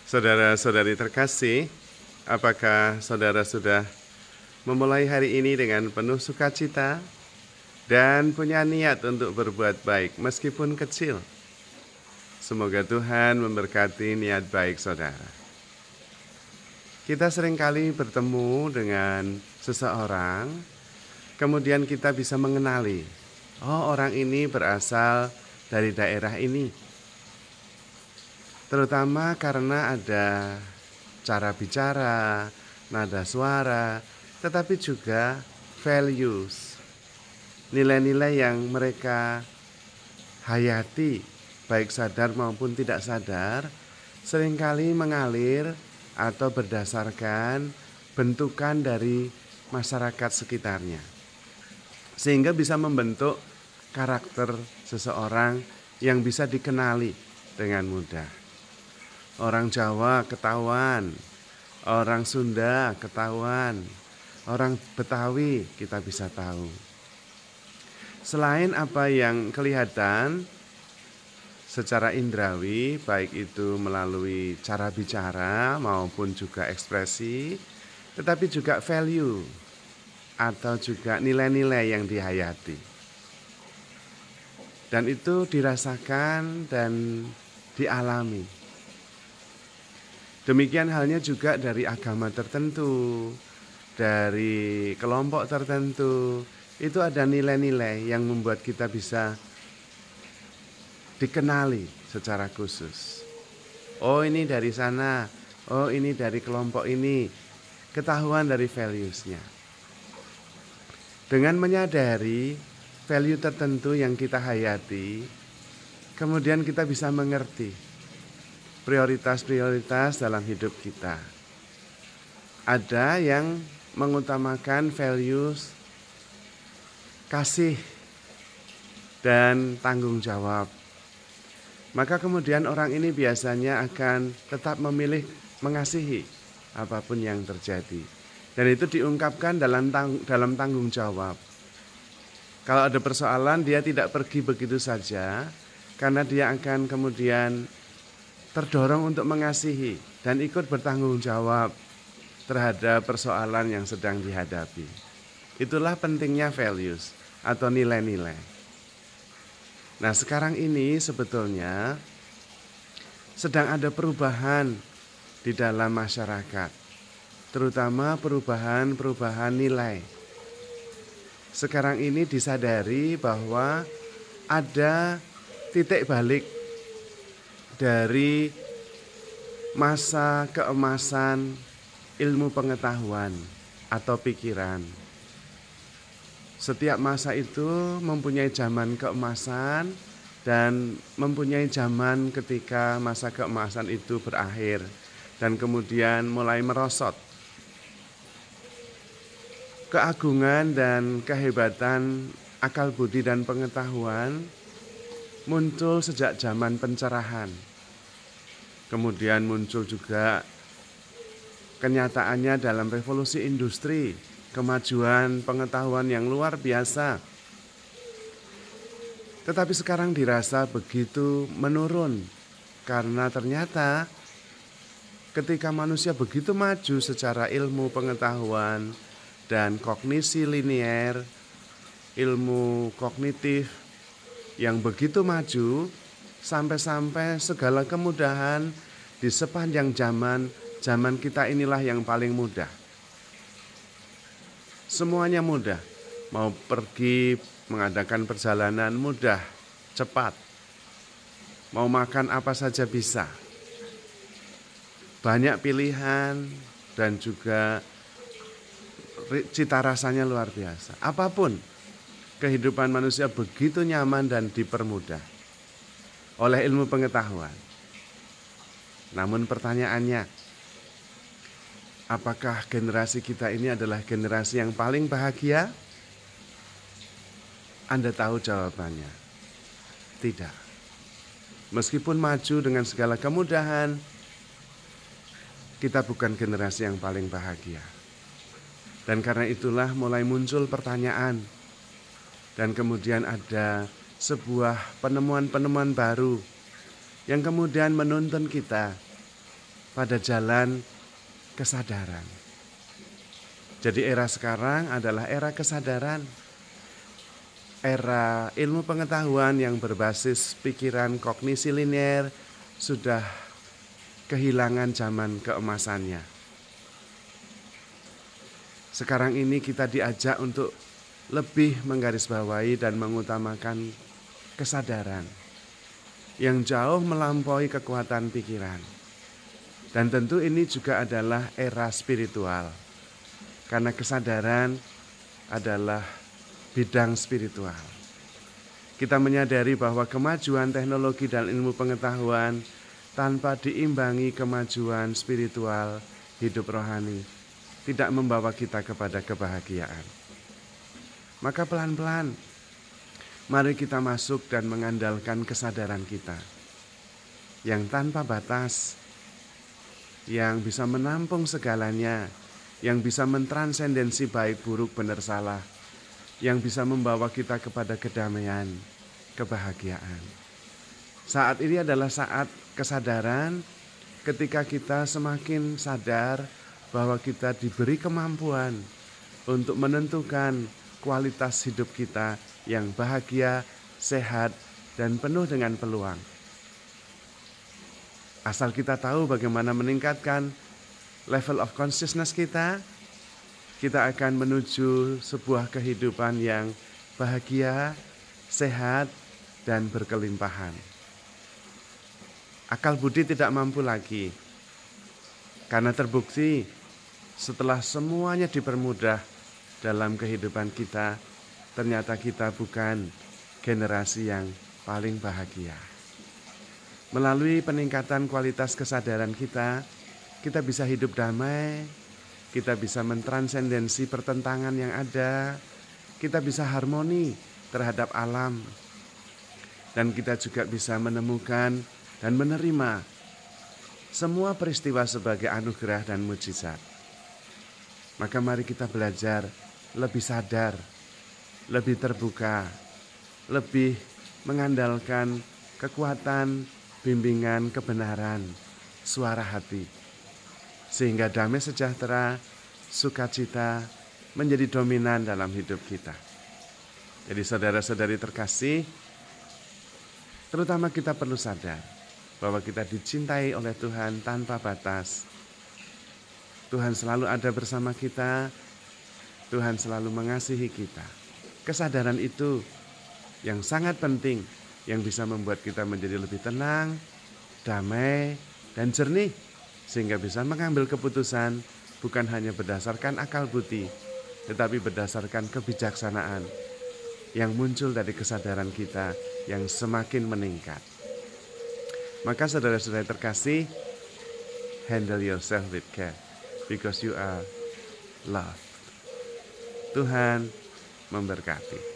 Saudara-saudari terkasih, apakah saudara sudah memulai hari ini dengan penuh sukacita dan punya niat untuk berbuat baik meskipun kecil? Semoga Tuhan memberkati niat baik saudara. Kita seringkali bertemu dengan seseorang, kemudian kita bisa mengenali, oh orang ini berasal dari daerah ini. Terutama karena ada cara bicara, nada suara, tetapi juga values, nilai-nilai yang mereka hayati, baik sadar maupun tidak sadar, seringkali mengalir atau berdasarkan bentukan dari masyarakat sekitarnya. Sehingga bisa membentuk karakter seseorang yang bisa dikenali dengan mudah. Orang Jawa ketahuan, orang Sunda ketahuan, orang Betawi kita bisa tahu. Selain apa yang kelihatan secara indrawi, baik itu melalui cara bicara maupun juga ekspresi, tetapi juga value atau juga nilai-nilai yang dihayati. Dan itu dirasakan dan dialami. Demikian halnya juga dari agama tertentu, dari kelompok tertentu. Itu ada nilai-nilai yang membuat kita bisa dikenali secara khusus. Oh ini dari sana, oh ini dari kelompok ini. Ketahuan dari values-nya. Dengan menyadari value tertentu yang kita hayati, kemudian kita bisa mengerti prioritas-prioritas dalam hidup kita. Ada yang mengutamakan values kasih dan tanggung jawab. Maka kemudian orang ini biasanya akan tetap memilih mengasihi apapun yang terjadi. Dan itu diungkapkan dalam tanggung jawab. Kalau ada persoalan, dia tidak pergi begitu saja, karena dia akan kemudian terdorong untuk mengasihi dan ikut bertanggung jawab terhadap persoalan yang sedang dihadapi. Itulah pentingnya values atau nilai-nilai. Nah, sekarang ini sebetulnya sedang ada perubahan di dalam masyarakat, terutama perubahan nilai. Sekarang ini disadari bahwa ada titik balik dari masa keemasan ilmu pengetahuan atau pikiran. Setiap masa itu mempunyai zaman keemasan dan mempunyai zaman ketika masa keemasan itu berakhir dan kemudian mulai merosot. Keagungan dan kehebatan akal budi dan pengetahuan muncul sejak zaman pencerahan. Kemudian muncul juga kenyataannya dalam revolusi industri, kemajuan pengetahuan yang luar biasa. Tetapi sekarang dirasa begitu menurun, karena ternyata ketika manusia begitu maju secara ilmu pengetahuan dan kognisi linier, ilmu kognitif, yang begitu maju sampai-sampai segala kemudahan di sepanjang zaman kita inilah yang paling mudah. Semuanya mudah, mau pergi mengadakan perjalanan mudah, cepat. Mau makan apa saja bisa. Banyak pilihan dan juga cita rasanya luar biasa. Apapun kehidupan manusia begitu nyaman dan dipermudah oleh ilmu pengetahuan. Namun pertanyaannya, apakah generasi kita ini adalah generasi yang paling bahagia? Anda tahu jawabannya. Tidak. Meskipun maju dengan segala kemudahan, kita bukan generasi yang paling bahagia. Dan karena itulah mulai muncul pertanyaan. Dan kemudian ada sebuah penemuan-penemuan baru yang kemudian menuntun kita pada jalan kesadaran. Jadi era sekarang adalah era kesadaran. Era ilmu pengetahuan yang berbasis pikiran kognisi linear sudah kehilangan zaman keemasannya. Sekarang ini kita diajak untuk lebih menggarisbawahi dan mengutamakan kesadaran yang jauh melampaui kekuatan pikiran. Dan tentu ini juga adalah era spiritual, karena kesadaran adalah bidang spiritual. Kita menyadari bahwa kemajuan teknologi dan ilmu pengetahuan tanpa diimbangi kemajuan spiritual hidup rohani tidak membawa kita kepada kebahagiaan. Maka pelan-pelan mari kita masuk dan mengandalkan kesadaran kita yang tanpa batas, yang bisa menampung segalanya, yang bisa mentransendensi baik buruk benar salah, yang bisa membawa kita kepada kedamaian, kebahagiaan. Saat ini adalah saat kesadaran ketika kita semakin sadar bahwa kita diberi kemampuan untuk menentukan kualitas hidup kita yang bahagia, sehat, dan penuh dengan peluang. Asal kita tahu bagaimana meningkatkan level of consciousness kita akan menuju sebuah kehidupan yang bahagia, sehat, dan berkelimpahan. Akal budi tidak mampu lagi, karena terbukti setelah semuanya dipermudah dalam kehidupan kita, ternyata kita bukan generasi yang paling bahagia. Melalui peningkatan kualitas kesadaran kita bisa hidup damai, kita bisa mentransendensi pertentangan yang ada, kita bisa harmoni terhadap alam, dan kita juga bisa menemukan dan menerima semua peristiwa sebagai anugerah dan mujizat. Maka mari kita belajar lebih sadar, lebih terbuka, lebih mengandalkan kekuatan, bimbingan, kebenaran, suara hati. Sehingga damai sejahtera, sukacita menjadi dominan dalam hidup kita. Jadi saudara-saudari terkasih, terutama kita perlu sadar bahwa kita dicintai oleh Tuhan tanpa batas. Tuhan selalu ada bersama kita, Tuhan selalu mengasihi kita. Kesadaran itu yang sangat penting, yang bisa membuat kita menjadi lebih tenang, damai, dan jernih, sehingga bisa mengambil keputusan bukan hanya berdasarkan akal budi, tetapi berdasarkan kebijaksanaan yang muncul dari kesadaran kita yang semakin meningkat. Maka saudara-saudara terkasih, handle yourself with care, because you are loved. Tuhan memberkati.